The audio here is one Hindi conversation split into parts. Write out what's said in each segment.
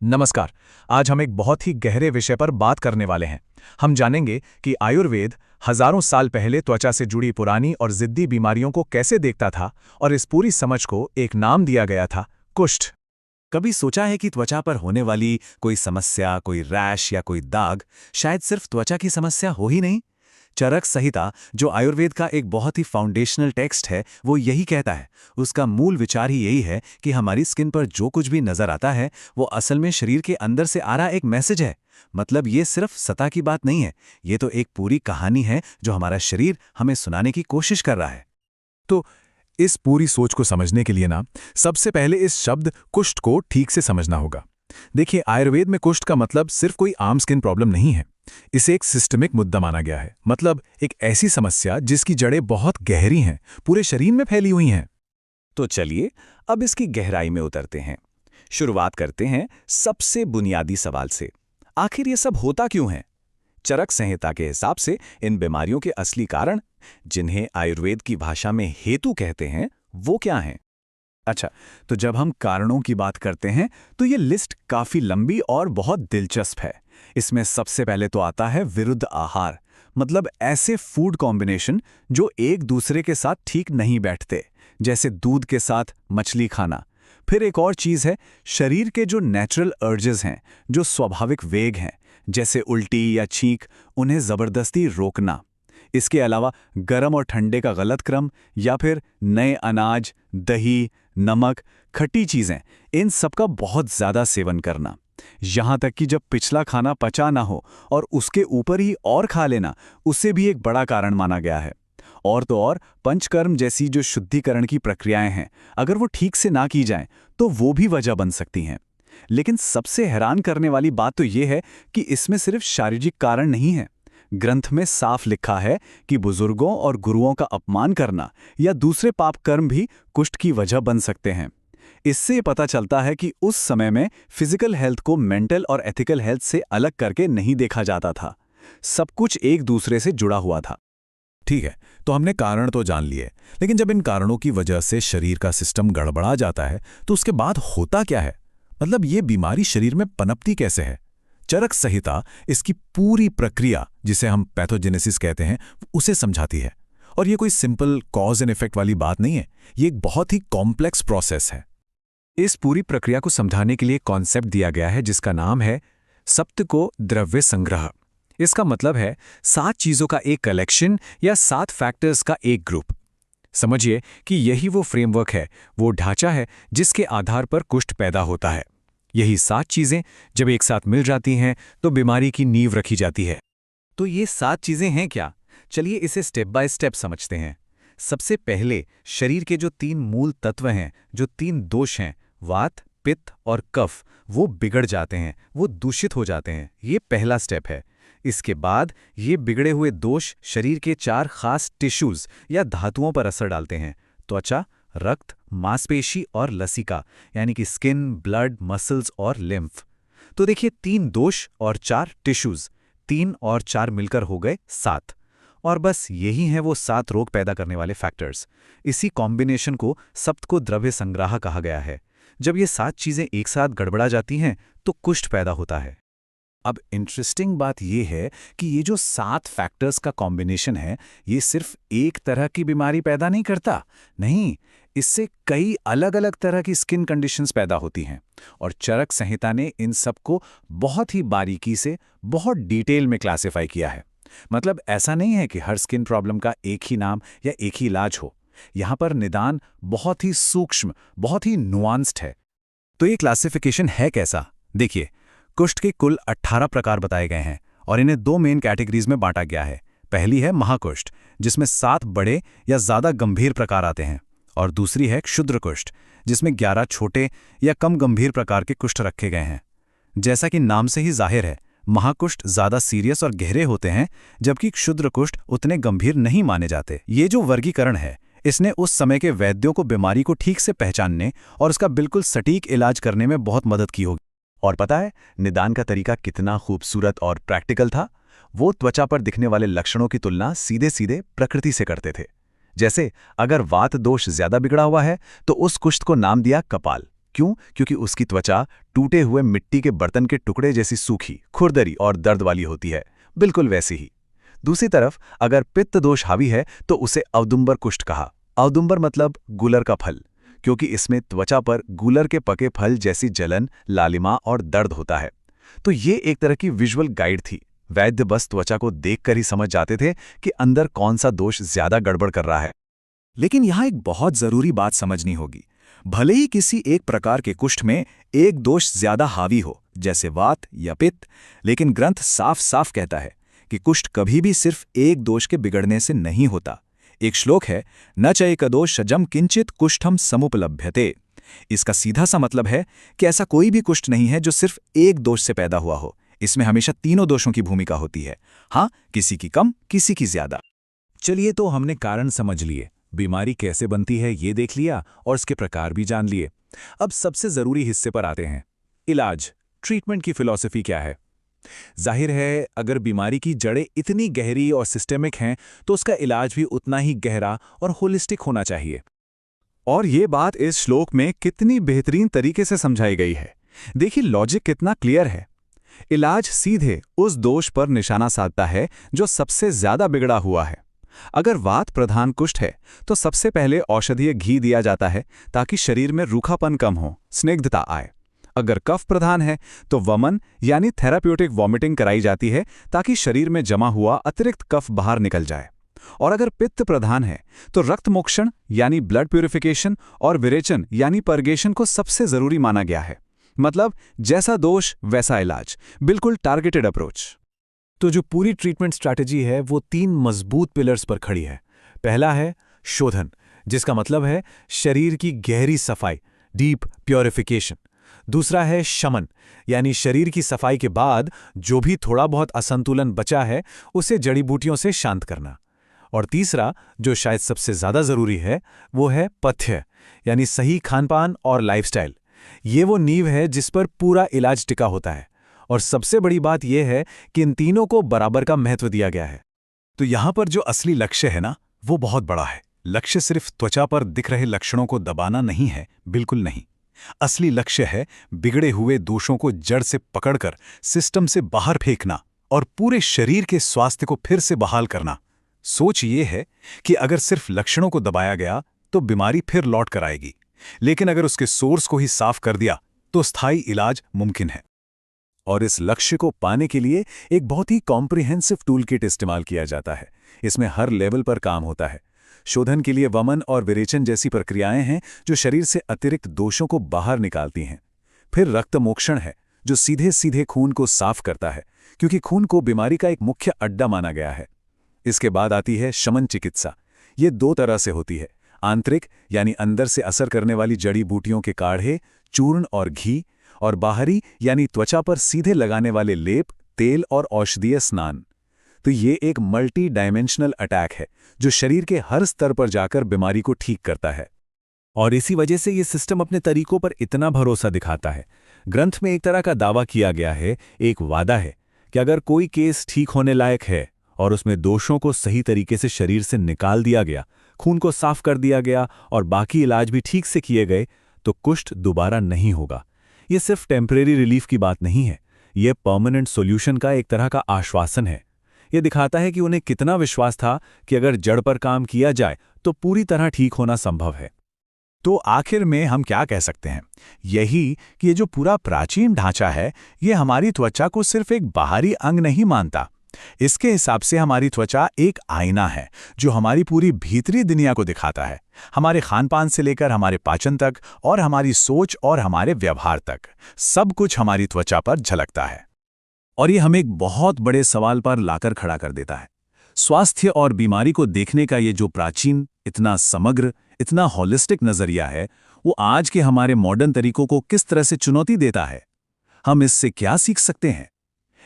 नमस्कार। आज हम एक बहुत ही गहरे विषय पर बात करने वाले हैं। हम जानेंगे कि आयुर्वेद हजारों साल पहले त्वचा से जुड़ी पुरानी और जिद्दी बीमारियों को कैसे देखता था और इस पूरी समझ को एक नाम दिया गया था, कुष्ठ। कभी सोचा है कि त्वचा पर होने वाली कोई समस्या, कोई रैश या कोई दाग शायद सिर्फ त्वचा की समस्या हो ही नहीं? चरक संहिता, जो आयुर्वेद का एक बहुत ही फाउंडेशनल टेक्स्ट है, वो यही कहता है। उसका मूल विचार ही यही है कि हमारी स्किन पर जो कुछ भी नजर आता है वो असल में शरीर के अंदर से आ रहा एक मैसेज है। मतलब ये सिर्फ सतह की बात नहीं है, ये तो एक पूरी कहानी है जो हमारा शरीर हमें सुनाने की कोशिश कर रहा है। तो इस पूरी सोच को समझने के लिए सबसे पहले इस शब्द कुष्ठ को ठीक से समझना होगा। देखिए, आयुर्वेद में कुष्ठ का मतलब सिर्फ कोई आम स्किन प्रॉब्लम नहीं है। इसे एक सिस्टमिक मुद्दा माना गया है, मतलब एक ऐसी समस्या जिसकी जड़ें बहुत गहरी हैं, पूरे शरीर में फैली हुई हैं। तो चलिए अब इसकी गहराई में उतरते हैं। शुरुआत करते हैं सबसे बुनियादी सवाल से। आखिर ये सब होता क्यों है? चरक संहिता के हिसाब से इन बीमारियों के असली कारण, जिन्हें आयुर्वेद की भाषा में हेतु कहते हैं, वो क्या हैं? अच्छा, तो जब हम कारणों की बात करते हैं तो ये लिस्ट काफी लंबी और बहुत दिलचस्प है। इसमें सबसे पहले तो आता है विरुद्ध आहार, मतलब ऐसे फूड कॉम्बिनेशन जो एक दूसरे के साथ ठीक नहीं बैठते, जैसे दूध के साथ मछली खाना। फिर एक और चीज है शरीर के जो नेचुरल अर्जेस हैं, जो स्वाभाविक वेग हैं, जैसे उल्टी या छींक, उन्हें जबरदस्ती रोकना। इसके अलावा गर्म और ठंडे का गलत क्रम, या फिर नए अनाज, दही, नमक, खट्टी चीजें, इन सब का बहुत ज्यादा सेवन करना। यहां तक कि जब पिछला खाना पचा ना हो और उसके ऊपर ही और खा लेना, उसे भी एक बड़ा कारण माना गया है। और तो और पंचकर्म जैसी जो शुद्धिकरण की प्रक्रियाएं हैं, अगर वो ठीक से ना की जाएं तो वो भी वजह बन सकती हैं। लेकिन सबसे हैरान करने वाली बात तो ये है कि इसमें सिर्फ शारीरिक कारण नहीं है। ग्रंथ में साफ लिखा है कि बुजुर्गों और गुरुओं का अपमान करना या दूसरे पाप कर्म भी कुष्ठ की वजह बन सकते हैं। इससे पता चलता है कि उस समय में फिजिकल हेल्थ को मेंटल और एथिकल हेल्थ से अलग करके नहीं देखा जाता था। सब कुछ एक दूसरे से जुड़ा हुआ था। ठीक है, तो हमने कारण तो जान लिए, लेकिन जब इन कारणों की वजह से शरीर का सिस्टम गड़बड़ा जाता है तो उसके बाद होता क्या है? मतलब ये बीमारी शरीर में पनपती कैसे है? चरक संहिता इसकी पूरी प्रक्रिया, जिसे हम पैथोजेनेसिस कहते हैं, उसे समझाती है। और ये कोई सिंपल कॉज एंड इफेक्ट वाली बात नहीं है, ये एक बहुत ही कॉम्प्लेक्स प्रोसेस है। इस पूरी प्रक्रिया को समझाने के लिए कॉन्सेप्ट दिया गया है जिसका नाम है सप्तको द्रव्य संग्रह। इसका मतलब है 7 चीजों का एक कलेक्शन या 7 फैक्टर्स का एक ग्रुप। समझिए कि यही वो फ्रेमवर्क है, वो ढांचा है जिसके आधार पर कुष्ठ पैदा होता है। यही 7 चीजें जब एक साथ मिल जाती हैं तो बीमारी की नींव रखी जाती है। तो ये 7 चीजें हैं क्या? चलिए इसे स्टेप बाय स्टेप समझते हैं। सबसे पहले शरीर के जो 3 मूल तत्व हैं, जो 3 दोष हैं, वात, पित्त और कफ, वो बिगड़ जाते हैं, वो दूषित हो जाते हैं। ये पहला स्टेप है। इसके बाद ये बिगड़े हुए दोष शरीर के 4 खास टिश्यूज या धातुओं पर असर डालते हैं: त्वचा, रक्त, मांसपेशी और लसिका, यानी कि स्किन, ब्लड, मसल्स और लिम्फ। तो देखिए, 3 दोष और 4 टिश्यूज, 3 और 4 मिलकर हो गए 7। और बस यही हैं वो 7 रोग पैदा करने वाले फैक्टर्स। इसी कॉम्बिनेशन को सप्तको द्रव्य संग्रह कहा गया है। जब ये 7 चीजें एक साथ गड़बड़ा जाती हैं तो कुष्ठ पैदा होता है। अब इंटरेस्टिंग बात यह है कि ये जो 7 फैक्टर्स का कॉम्बिनेशन है, ये सिर्फ एक तरह की बीमारी पैदा नहीं करता। नहीं, इससे कई अलग अलग तरह की स्किन कंडीशंस पैदा होती हैं। और चरक संहिता ने इन सबको बहुत ही बारीकी से, बहुत डिटेल में क्लासिफाई किया है। मतलब ऐसा नहीं है कि हर स्किन प्रॉब्लम का एक ही नाम या एक ही इलाज हो। यहाँ पर निदान बहुत ही सूक्ष्म, बहुत ही नुआंस्ड है। तो ये क्लासिफिकेशन है कैसा? देखिए, कुष्ठ के कुल 18 प्रकार बताए गए हैं और इन्हें 2 मेन कैटेगरीज में बांटा गया है। पहली है महाकुष्ठ, जिसमें 7 बड़े या ज्यादा गंभीर प्रकार आते हैं, और दूसरी है क्षुद्र कुष्ठ, जिसमें 11 छोटे या कम गंभीर प्रकार के कुष्ठ रखे गए हैं। जैसा कि नाम से ही जाहिर है, महाकुष्ठ ज्यादा सीरियस और गहरे होते हैं, जबकि क्षुद्र कुष्ठ उतने गंभीर नहीं माने जाते। ये जो वर्गीकरण है, इसने उस समय के वैद्यों को बीमारी को ठीक से पहचानने और उसका बिल्कुल सटीक इलाज करने में बहुत मदद की होगी। और पता है निदान का तरीका कितना खूबसूरत और प्रैक्टिकल था? वो त्वचा पर दिखने वाले लक्षणों की तुलना सीधे सीधे प्रकृति से करते थे। जैसे अगर वात दोष ज्यादा बिगड़ा हुआ है तो उस कुष्ठ को नाम दिया कपाल, क्यों? क्योंकि उसकी त्वचा टूटे हुए मिट्टी के बर्तन के टुकड़े जैसी सूखी, खुरदरी और दर्द वाली होती है, बिल्कुल वैसी ही। दूसरी तरफ अगर पित्त दोष हावी है तो उसे औदुंबर कुष्ठ कहा। औदुंबर मतलब गूलर का फल, क्योंकि इसमें त्वचा पर गूलर के पके फल जैसी जलन, लालिमा और दर्द होता है। तो ये एक तरह की विजुअल गाइड थी। वैद्य बस त्वचा को देखकर ही समझ जाते थे कि अंदर कौन सा दोष ज्यादा गड़बड़ कर रहा है। लेकिन यहाँ एक बहुत जरूरी बात समझनी होगी। भले ही किसी एक प्रकार के कुष्ठ में एक दोष ज्यादा हावी हो, जैसे वात या पित्त, लेकिन ग्रंथ साफ साफ कहता है कि कुष्ठ कभी भी सिर्फ एक दोष के बिगड़ने से नहीं होता। एक श्लोक है, न चैकदोषजम किंचित कुष्ठम समुपलभ्यते। इसका सीधा सा मतलब है कि ऐसा कोई भी कुष्ठ नहीं है जो सिर्फ एक दोष से पैदा हुआ हो। इसमें हमेशा तीनों दोषों की भूमिका होती है। हाँ, किसी की कम, किसी की ज्यादा। चलिए, तो हमने कारण समझ लिए, बीमारी कैसे बनती है ये देख लिया और इसके प्रकार भी जान लिए। अब सबसे जरूरी हिस्से पर आते हैं, इलाज, ट्रीटमेंट की फिलॉसफी क्या है। जाहिर है, अगर बीमारी की जड़ें इतनी गहरी और सिस्टेमिक हैं तो उसका इलाज भी उतना ही गहरा और होलिस्टिक होना चाहिए। और ये बात इस श्लोक में कितनी बेहतरीन तरीके से समझाई गई है। देखिए, लॉजिक कितना क्लियर है। इलाज सीधे उस दोष पर निशाना साधता है जो सबसे ज्यादा बिगड़ा हुआ है। अगर वात प्रधान कुष्ठ है तो सबसे पहले औषधीय घी दिया जाता है ताकि शरीर में रूखापन कम हो, स्निग्धता आए। अगर कफ प्रधान है तो वमन यानी थेराप्यूटिक वॉमिटिंग कराई जाती है ताकि शरीर में जमा हुआ अतिरिक्त कफ बाहर निकल जाए। और अगर पित्त प्रधान है तो रक्त मोक्षण यानी ब्लड प्यूरिफिकेशन और विरेचन यानी पर्गेशन को सबसे जरूरी माना गया है। मतलब जैसा दोष वैसा इलाज, बिल्कुल टारगेटेड अप्रोच। तो जो पूरी ट्रीटमेंट स्ट्रैटेजी है वो 3 मजबूत पिलर्स पर खड़ी है। पहला है शोधन, जिसका मतलब है शरीर की गहरी सफाई, डीप प्योरिफिकेशन। दूसरा है शमन, यानी शरीर की सफाई के बाद जो भी थोड़ा बहुत असंतुलन बचा है उसे जड़ी बूटियों से शांत करना। और तीसरा, जो शायद सबसे ज्यादा जरूरी है, वो है पथ्य, यानी सही खानपान और लाइफस्टाइल। ये वो नींव है जिस पर पूरा इलाज टिका होता है। और सबसे बड़ी बात यह है कि इन तीनों को बराबर का महत्व दिया गया है। तो यहां पर जो असली लक्ष्य है ना, वो बहुत बड़ा है। लक्ष्य सिर्फ त्वचा पर दिख रहे लक्षणों को दबाना नहीं है, बिल्कुल नहीं। असली लक्ष्य है बिगड़े हुए दोषों को जड़ से पकड़कर सिस्टम से बाहर फेंकना और पूरे शरीर के स्वास्थ्य को फिर से बहाल करना। सोच ये है कि अगर सिर्फ लक्षणों को दबाया गया तो बीमारी फिर लौट कर आएगी, लेकिन अगर उसके सोर्स को ही साफ कर दिया तो स्थायी इलाज मुमकिन है। और इस लक्ष्य को पाने के लिए एक बहुत ही कॉम्प्रिहेंसिव टूलकिट इस्तेमाल किया जाता है। इसमें हर लेवल पर काम होता है। शोधन के लिए वमन और विरेचन जैसी प्रक्रियाएं हैं जो शरीर से अतिरिक्त दोषों को बाहर निकालती हैं। फिर रक्त मोक्षण है जो सीधे सीधे खून को साफ करता है, क्योंकि खून को बीमारी का एक मुख्य अड्डा माना गया है। इसके बाद आती है शमन चिकित्सा। ये 2 तरह से होती है, आंतरिक यानी अंदर से असर करने वाली जड़ी बूटियों के काढ़े, चूर्ण और घी, और बाहरी यानी त्वचा पर सीधे लगाने वाले लेप, तेल और औषधीय स्नान। तो ये एक मल्टी डायमेंशनल अटैक है जो शरीर के हर स्तर पर जाकर बीमारी को ठीक करता है। और इसी वजह से ये सिस्टम अपने तरीकों पर इतना भरोसा दिखाता है। ग्रंथ में एक तरह का दावा किया गया है, एक वादा है कि अगर कोई केस ठीक होने लायक है और उसमें दोषों को सही तरीके से शरीर से निकाल दिया गया, खून को साफ कर दिया गया और बाकी इलाज भी ठीक से किए गए, तो कुष्ठ दोबारा नहीं होगा। ये सिर्फ टेम्परेरी रिलीफ की बात नहीं है, ये परमानेंट सॉल्यूशन का एक तरह का आश्वासन है। ये दिखाता है कि उन्हें कितना विश्वास था कि अगर जड़ पर काम किया जाए तो पूरी तरह ठीक होना संभव है। तो आखिर में हम क्या कह सकते हैं? यही कि ये जो पूरा प्राचीन ढांचा है, ये हमारी त्वचा को सिर्फ एक बाहरी अंग नहीं मानता। इसके हिसाब से हमारी त्वचा एक आईना है जो हमारी पूरी भीतरी दुनिया को दिखाता है। हमारे खानपान से लेकर हमारे पाचन तक और हमारी सोच और हमारे व्यवहार तक, सब कुछ हमारी त्वचा पर झलकता है। और ये हमें एक बहुत बड़े सवाल पर लाकर खड़ा कर देता है। स्वास्थ्य और बीमारी को देखने का ये जो प्राचीन, इतना समग्र, इतना होलिस्टिक नजरिया है, वो आज के हमारे मॉडर्न तरीकों को किस तरह से चुनौती देता है? हम इससे क्या सीख सकते हैं?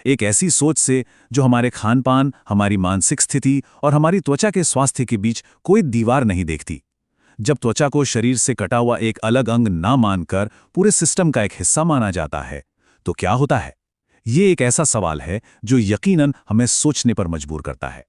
एक ऐसी सोच से जो हमारे खानपान, हमारी मानसिक स्थिति और हमारी त्वचा के स्वास्थ्य के बीच कोई दीवार नहीं देखती। जब त्वचा को शरीर से कटा हुआ एक अलग अंग ना मानकर पूरे सिस्टम का एक हिस्सा माना जाता है, तो क्या होता है? ये एक ऐसा सवाल है जो यकीनन हमें सोचने पर मजबूर करता है।